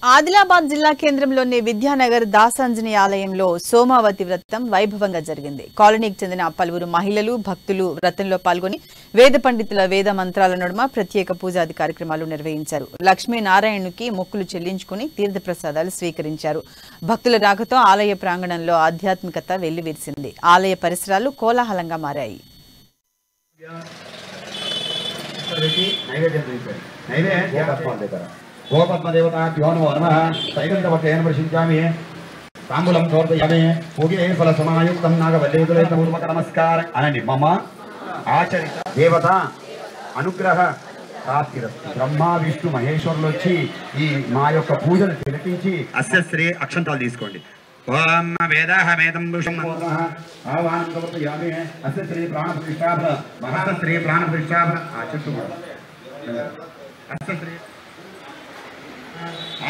ఆదిలాబాద్ జిల్లా కేంద్రంలోని విద్యానగర్ దాసాంజని ఆలయంలో సోమావతి వ్రతం వైభవంగా జరిగింది. కాలనీకి చెందిన పలువురు మహిళలు భక్తులు వ్రతంలో పాల్గొని వేద పండితుల వేద మంత్రాల నడుమ ప్రత్యేక పూజాది కార్యక్రమాలు నిర్వహించారు. లక్ష్మీనారాయణునికి మొక్కులు చెల్లించుకుని తీర్థప్రసాదాలు స్వీకరించారు. భక్తుల రాకతో ఆలయ ప్రాంగణంలో ఆధ్యాత్మికత వెల్లివిరిసింది. ఆలయ పరిసరాలు కోలాహలంగా మారాయి. गोपद्मदेवताभ्यो नमो नमः सैगन्धवटेन प्रशिञ्चामि ताम्बूलं समर्पयामि पूगे फलसमायुक्तं नागवल्लीकुलेतपूर्वक नमस्कार अननि मम आचरित देवता अनुग्रह प्राप्तिरस्तु ब्रह्मा विष्णु महेश्वरुలు వచ్చి ఈ మా యొక్క పూజను తిలకించి అస్య శ్రీ అక్షంతాలు తీసుకోండి. ఓం వేదాహమేతం పురుషం ఆవాహనం సమర్పయామి అస్య శ్రీ ప్రాణప్రతిష్ఠాప మహాశ్రీ ప్రాణప్రతిష్ఠాప ఆచరిస్తున్నాం. అస్య శ్రీ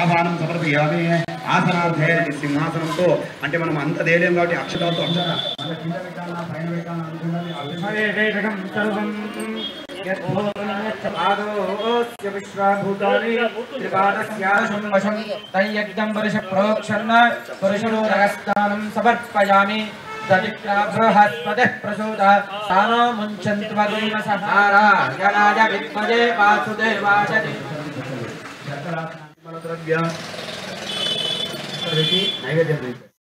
ఆహ్వానం సమర్పయామి ఆసనార్థే సింహాసనంతో అంటే మనం అంత దేలేం కాబట్టి అక్షరాలతో సమర్పయామి. బృహస్పతి ప్రసూత స్థానో ముంచంత్వగుణ సహారా గణాయ విద్మజే వాసుదేవాయ నైవేద్యం